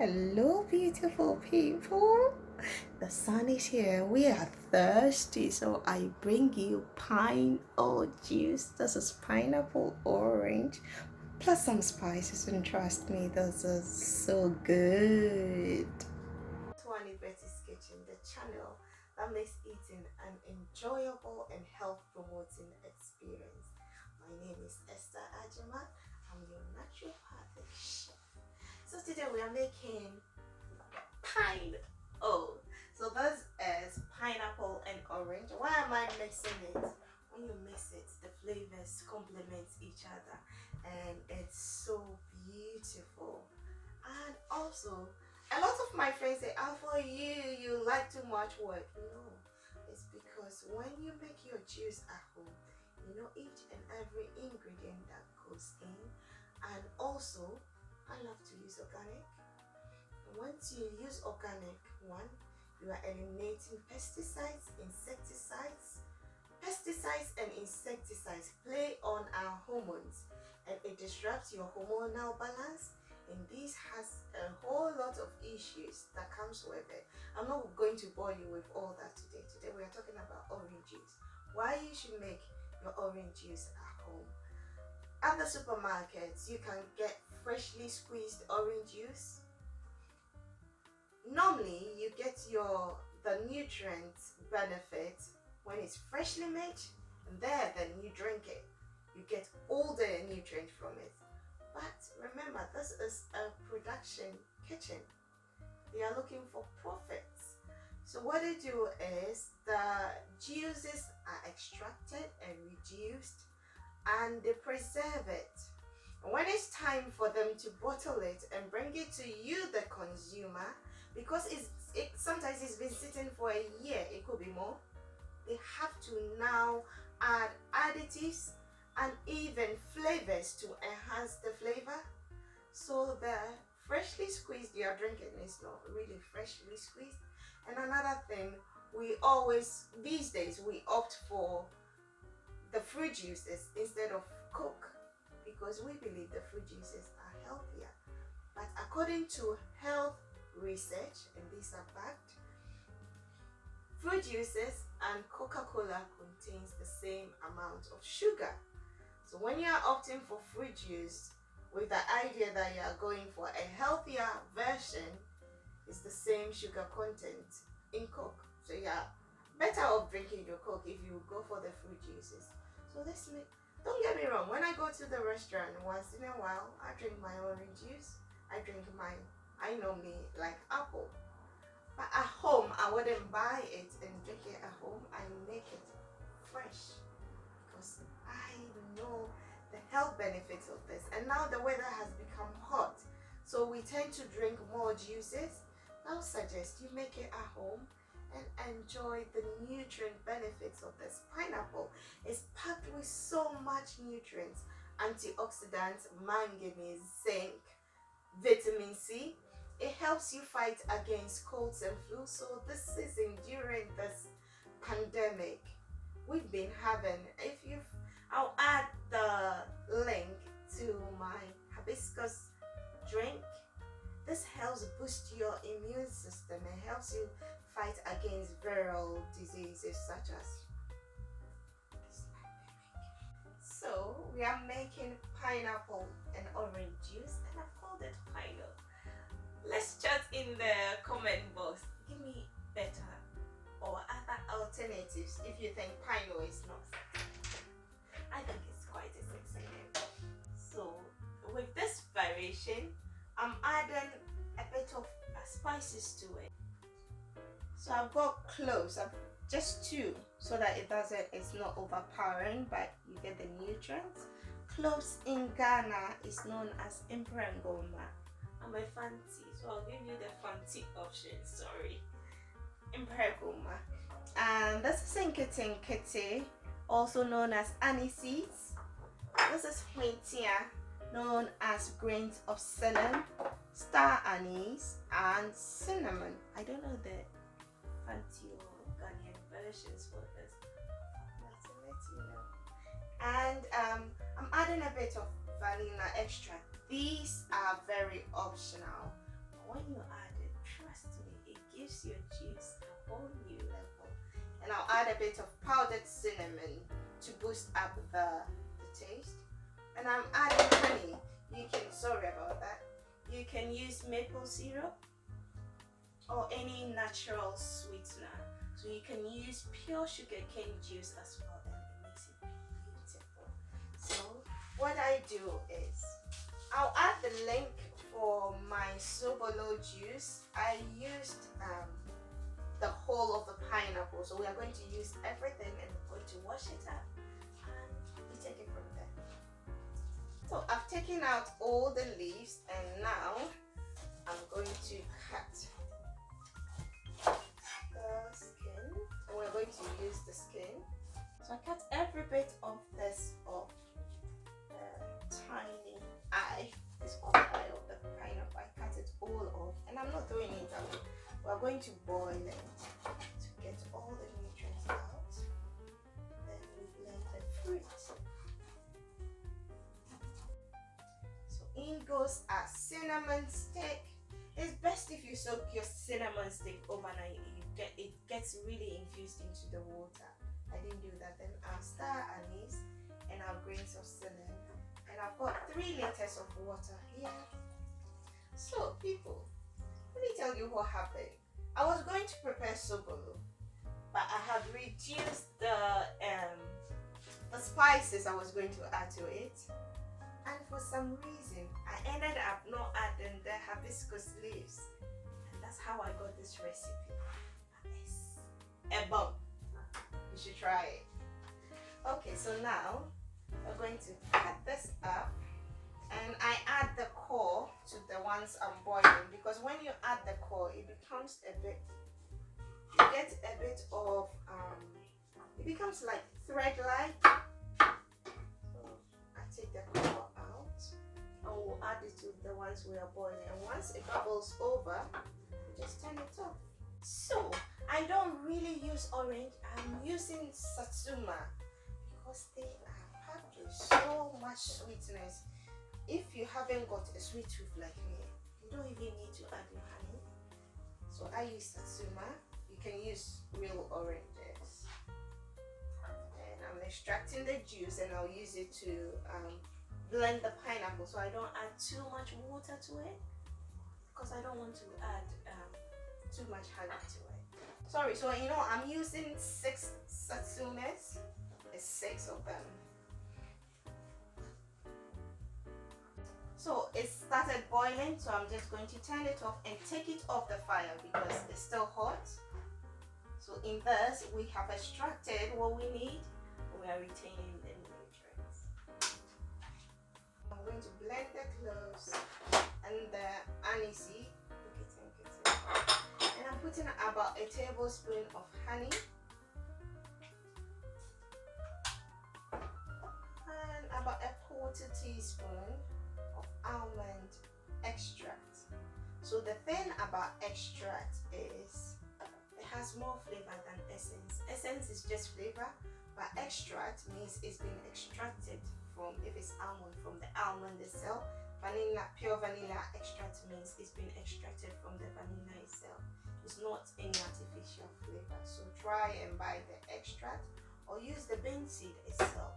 Hello, beautiful people. The sun is here. We are thirsty, so I bring you pineapple juice. This is pineapple orange, plus some spices, and trust me, this is so good. To Aniseeds Kitchen, the channel that makes eating an enjoyable and health-promoting experience. My name is Esther Ajima. I'm your naturopathic chef. So today we are making pineapple. So this is pineapple and orange. Why am I mixing it? When you mix it, the flavors complement each other and it's so beautiful. And also, a lot of my friends say, oh, for you like too much work. No, it's because when you make your juice at home, you know each and every ingredient that goes in. And also, I love to use organic. Once you use organic, one, you are eliminating pesticides, insecticides. Pesticides and insecticides play on our hormones and it disrupts your hormonal balance, and this has a whole lot of issues that comes with it. I'm not going to bore you with all that today. Today we are talking about orange juice. Why you should make your orange juice at home. At the supermarkets, you can get freshly squeezed orange juice. Normally, you get the nutrients benefit when it's freshly made, and then you drink it. You get all the nutrients from it. But remember, this is a production kitchen. They are looking for profits. So what they do is the juices are extracted and reduced, and they preserve it. When it's time for them to bottle it and bring it to you, the consumer, because sometimes it's been sitting for a year, it could be more, they have to now add additives and even flavors to enhance the flavor. So the freshly squeezed you are drinking is not really freshly squeezed. And another thing, these days we opt for the fruit juices instead of Coke, because we believe the fruit juices are healthier. But according to health research, and these are backed, fruit juices and Coca-Cola contains the same amount of sugar. So when you are opting for fruit juice with the idea that you are going for a healthier version, it's the same sugar content in Coke. So you are better off drinking your Coke if you go for the fruit juices. So don't get me wrong, when I go to the restaurant once in a while, I drink my orange juice. I normally like apple. But at home, I wouldn't buy it and drink it at home. I make it fresh because I know the health benefits of this. And now the weather has become hot, so we tend to drink more juices. I'll suggest you make it at home and enjoy the nutrient benefits of this. Pineapple is packed with so much nutrients, antioxidants, manganese, zinc, vitamin C. It helps you fight against colds and flu. So this season, during this pandemic, we've been having, I'll add the link to my hibiscus drink. This helps boost your immune system and helps you fight against viral diseases such as this pandemic. So we are making pineapple and orange juice, and I've called it pineapple. Let's chat in the comment box. Give me better or other alternatives if you think pineapple is not sexy. I think it's quite a sexy name. So with this variation, I'm adding a bit of spices to it. So I've got cloves, just two, so that it's not overpowering, but you get the nutrients. Cloves in Ghana is known as mpregumma. I'm a fancy, so I'll give you the fancy option. Sorry, mpregumma. And this is nkitikiti, also known as aniseeds. This is hwentia, known as grains of selim, star anise, and cinnamon. I don't know the fancy or Ghanaian versions for this. That's to let you know. And I'm adding a bit of vanilla extract. These are very optional. When when you add it, trust me, it gives your juice a whole new level. And I'll add a bit of powdered cinnamon to boost up the taste. And I'm adding honey. You can, sorry about that, you can use maple syrup or any natural sweetener. So you can use pure sugarcane juice as well, and it makes it beautiful. So what I do is, I'll add the link for my sobolo juice. I used the whole of the pineapple, so we are going to use everything and we're going to wash it up and we take it from there. So I've taken out all the leaves and now I'm going to cut the skin, and we're going to use the skin. So I cut every bit of this off. Tiny eye, this eye of the pineapple, I cut it all off and I'm not throwing it out. We're going to boil it to get all the nutrients out. Then we blend the fruit. So in goes our cinnamon stick. It's best if you soak your cinnamon stick overnight. It gets really infused into the water. I didn't do that. Then I'll stir anise and our grains of selim. And I've got 3 liters of water here. So people, let me tell you what happened. I was going to prepare sobolo, but I had reduced the spices I was going to add to it. And for some reason, I ended up not adding the hibiscus leaves. And that's how I got this recipe. It's a bomb. You should try it. Okay, so now we're going to cut this up, and I add the core to the ones I'm boiling, because when you add the core, it becomes a bit, you get a bit of, it becomes like thread-like. So I take the core out and we'll add it to the ones we are boiling, and once it bubbles over, we just turn it off. So I don't really use orange, I'm using satsuma because they are packed with so much sweetness. If you haven't got a sweet tooth like me, you don't even need to add your honey. So I use satsuma. You can use real oranges. And I'm extracting the juice and I'll use it to blend the pineapple, so I don't add too much water to it because I don't want to add too much honey to it. Sorry, so you know I'm using 6 satsumas. It's 6 of them. So it started boiling, so I'm just going to turn it off and take it off the fire because it's still hot. So in this, we have extracted what we need. We are retaining the nutrients. I'm going to blend the cloves and the anise. And I'm putting about a tablespoon of honey. And about a 1/4 teaspoon of almond extract. So the thing about extract is it has more flavor than essence. Essence is just flavor, but extract means it's been extracted from, if it's almond, from the almond itself. Vanilla, pure vanilla extract means it's been extracted from the vanilla itself. It's not any artificial flavor. So try and buy the extract or use the bean seed itself.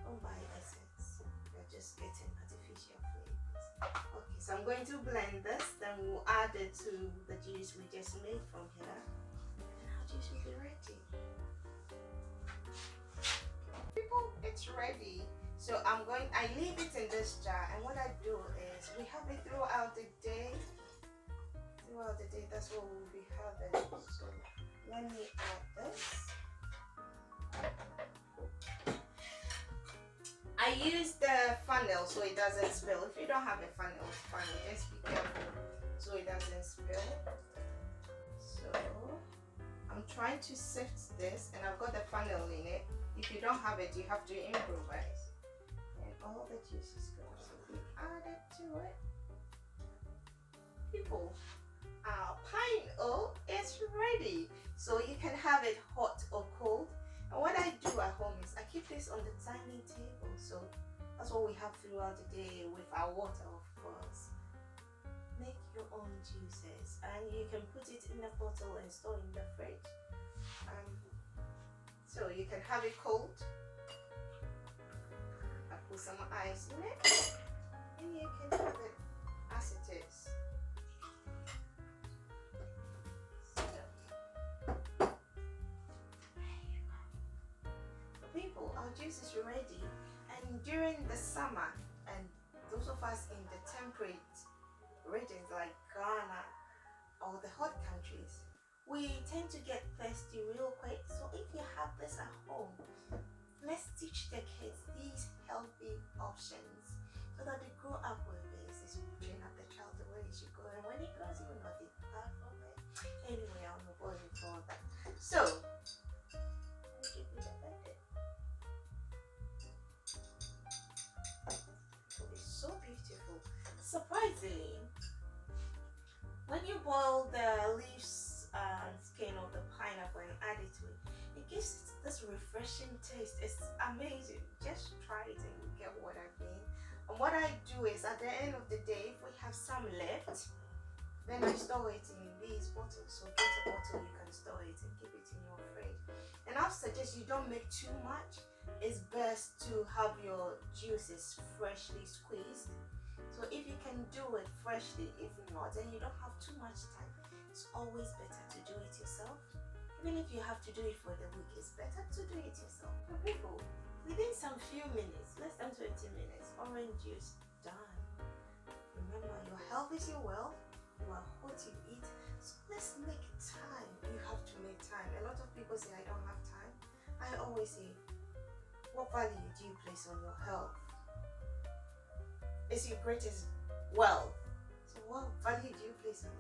Don't buy essence. You're just getting artificial flavors. Okay, so I'm going to blend this, then we'll add it to the juice we just made from here. And our juice will be ready. People, it's ready. So I leave it in this jar, and what I do is we have it throughout the day. Throughout the day, that's what we'll be having. So let me add this. I use the funnel so it doesn't spill. If you don't have a funnel, it's fine. Just be careful so it doesn't spill. So I'm trying to sift this, and I've got the funnel in it. If you don't have it, you have to improvise. And all the juices go. So we add it to it. People, our pineapple is ready. So you can have it hot or cold. And what I do at home is I keep this on the dining table. So that's what we have throughout the day with our water, of course. Make your own juices. can put it in a bottle and store in the fridge. So you can have it cold. I put some ice in it, and you can have it as it is. People, our juice is ready, and during the summer, and those of us in the temperate regions like Ghana or the hot countries, we tend to get thirsty real quick. So if you have this at home, let's teach the kids these healthy options so that they grow up with this. It's train up the child the way it should go, and when it grows, you will not depart from it. Anyway, I'll not bore you for all that. So give me the bucket. So beautiful. Surprisingly, when you boil the leaves and skin of the pineapple and add it to it, it gives it this refreshing taste. It's amazing. Just try it and you get what I mean. And what I do is, at the end of the day, if we have some left, then I store it in these bottles. So get a bottle, you can store it and keep it in your fridge. And I'll suggest you don't make too much. It's best to have your juices freshly squeezed. So if you can do it freshly, if not, and you don't have too much time, it's always better to do it yourself. Even if you have to do it for the week, it's better to do it yourself. For people, within some few minutes, less than 20 minutes, orange juice done. Remember, your health is your wealth. You are what you eat. So let's make time. You have to make time. A lot of people say, I don't have time. I always say, what value do you place on your health? It's your greatest wealth. So what value do you place on